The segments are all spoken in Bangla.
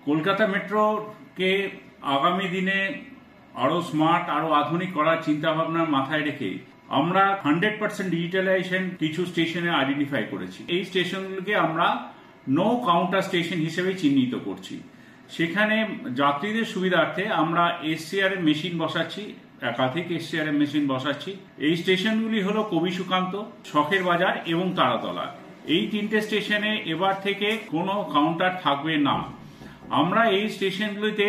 কলকাতা মেট্রোকে আগামী দিনে আরো স্মার্ট আরো আধুনিক করার চিন্তা ভাবনা মাথায় রেখে আমরা 100% ডিজিটালাইজেশন কিছু স্টেশনে আইডেন্টিফাই করেছি। এই স্টেশনগুলোকে আমরা নো কাউন্টার স্টেশন হিসেবে চিহ্নিত করছি। সেখানে যাত্রীদের সুবিধার্থে আমরা এসসিআর মেশিন বসাচ্ছি, একাধিক এসসিআর মেশিন বসাচ্ছি। এই স্টেশনগুলি হলো কবি সুকান্ত, শখের বাজার এবং তারাতলা। এই তিনটে স্টেশনে এবার থেকে কোনো কাউন্টার থাকবে না। আমরা এই স্টেশনগুলিতে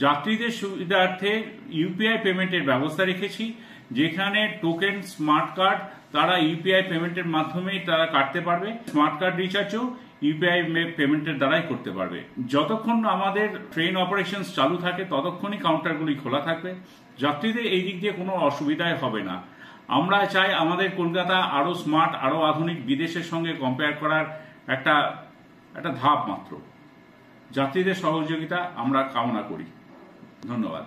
যাত্রীদের সুবিধার্থে ইউপিআই পেমেন্টের ব্যবস্থা রেখেছি, যেখানে টোকেন স্মার্ট কার্ড তারা ইউপিআই পেমেন্টের মাধ্যমেই তারা কাটতে পারবে। স্মার্ট কার্ড রিচার্জও ইউপিআই পেমেন্টের দ্বারাই করতে পারবে। যতক্ষণ আমাদের ট্রেন অপারেশন চালু থাকে ততক্ষণই কাউন্টারগুলি খোলা থাকবে। যাত্রীদের এই দিক দিয়ে কোনো অসুবিধাই হবে না। আমরা চাই আমাদের কলকাতা আরো স্মার্ট আরো আধুনিক, বিদেশের সঙ্গে কম্পেয়ার করার একটা ধাপ মাত্র। যাত্রীদের সহযোগিতা আমরা কামনা করি। ধন্যবাদ।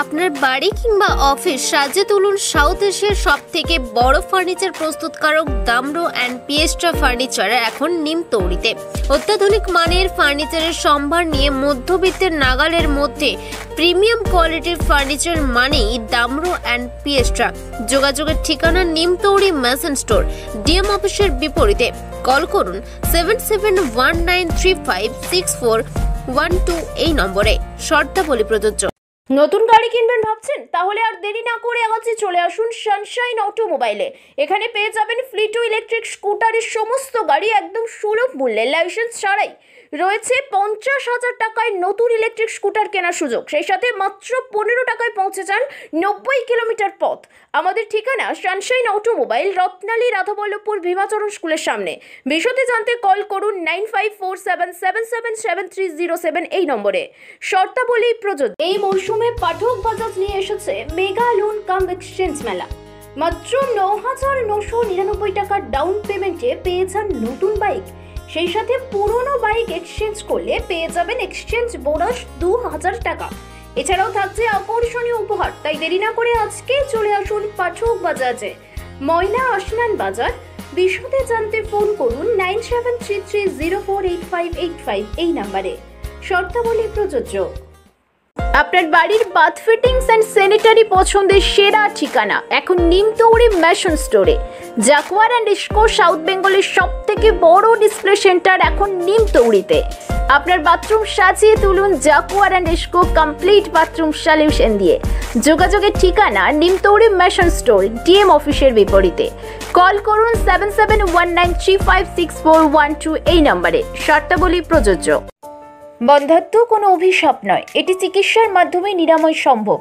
আপনার বাড়ি কিংবা অফিস সাজিয়ে তুলুন সাউথ এশিয়ার সব থেকে বড় ফার্নিচার প্রস্তুতকারক দামরো অ্যান্ড পিয়েস্ট্রা ফার্নিচার এখন নিমতৌড়িতে। অত্যাধুনিক মানের ফার্নিচারের সম্ভার নিয়ে মধ্যবিত্তের নাগালের মধ্যে প্রিমিয়াম কোয়ালিটির ফার্নিচার মানেই দামরো অ্যান্ড পিয়েস্ট্রা। যোগাযোগের ঠিকানা নিমতৌড়ি মেসন স্টোর, ডিএম অফিসের বিপরীতে। কল করুন 7719356412 এই নম্বরে। শর্তাবলী প্রযোজ্য। নতুন গাড়ি কিনবেন ভাবছেন? তাহলে আর দেরি না করে আজই চলে আসুন সানশাইন অটোমোবাইলে। এখানে পেয়ে যাবেন ফ্লিট টু ইলেকট্রিক স্কুটারের সমস্ত গাড়ি একদম সুলভ মূল্যে, লাইসেন্স ছাড়াই। রয়েছে 50,000 টাকায় নতুন ইলেকট্রিক স্কুটার কেনার সুযোগ, সেই সাথে মাত্র 15 টাকায় পৌঁছে যান 90 কিলোমিটার পথ। আমাদের ঠিকানা সানশাইন অটোমোবাইল, রত্নালী রাধাবল্লভপুর ভীমাচরণ স্কুলের সামনে। বিশদে জানতে কল করুন 9547777307 এই নম্বরে। শর্তাবলী প্রযোজ্য। এই মৌসুমে পাঠক বাজাজ নিয়ে এসেছে মেগা লোন কাম এক্সচেঞ্জ মেলা। মাত্র 9,999 টাকার ডাউন পেমেন্টে পেয়ে যান নতুন বাইক, সেই সাথে পুরনো বাইক এক্সচেঞ্জ করলে পেয়ে যাবেন এক্সচেঞ্জ বোনাস 2,000 টাকা। এছাড়াও থাকছে আকর্ষণীয় উপহার। তাই দেরি না করে আজকে চলে আসুন পাঠক বাজাজে, ময়না আসনান বাজার। বিশদে জানতে ফোন করুন 9733048585 এই নাম্বারে। শর্তাবলী প্রযোজ্য। আপনার বাড়ির বাথ ফিটিংস অ্যান্ড স্যানিটারি পছন্দের সেরা ঠিকানা এখন নিমতৌড়ি মেশন স্টোরে। জাকুয়ার অ্যান্ড ইস্কো সাউথ বেঙ্গলের সব থেকে বড় ডিসপ্লে সেন্টার এখন নিমতৌড়িতে। আপনার বাথরুম সাজিয়ে তুলুন Jaquar and IISCO complete bathroom solution দিয়ে। যোগাযোগের ঠিকানা নিমতৌড়ি মেশন স্টোর, ডিএম অফিসের বিপরীতে। কল করুন 7719356412 এই নম্বরে। শর্তাবলী প্রযোজ্য। বন্ধ্যাত্ব কোনো অভিশাপ নয়, এটি চিকিৎসার মাধ্যমে নিরাময় সম্ভব।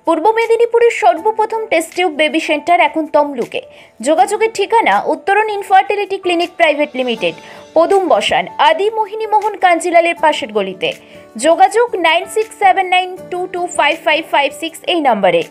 পূর্ব মেদিনীপুরের সর্বপ্রথম টেস্ট টিউব বেবি সেন্টার এখন তমলুকে। যোগাযোগের ঠিকানা উত্তরণ ইনফার্টিলিটি ক্লিনিক প্রাইভেট লিমিটেড, পদুম বসান, আদি মোহিনী মোহন কাঞ্জিলালের পাশের গলিতে। যোগাযোগ 9679225556 এই নম্বরে।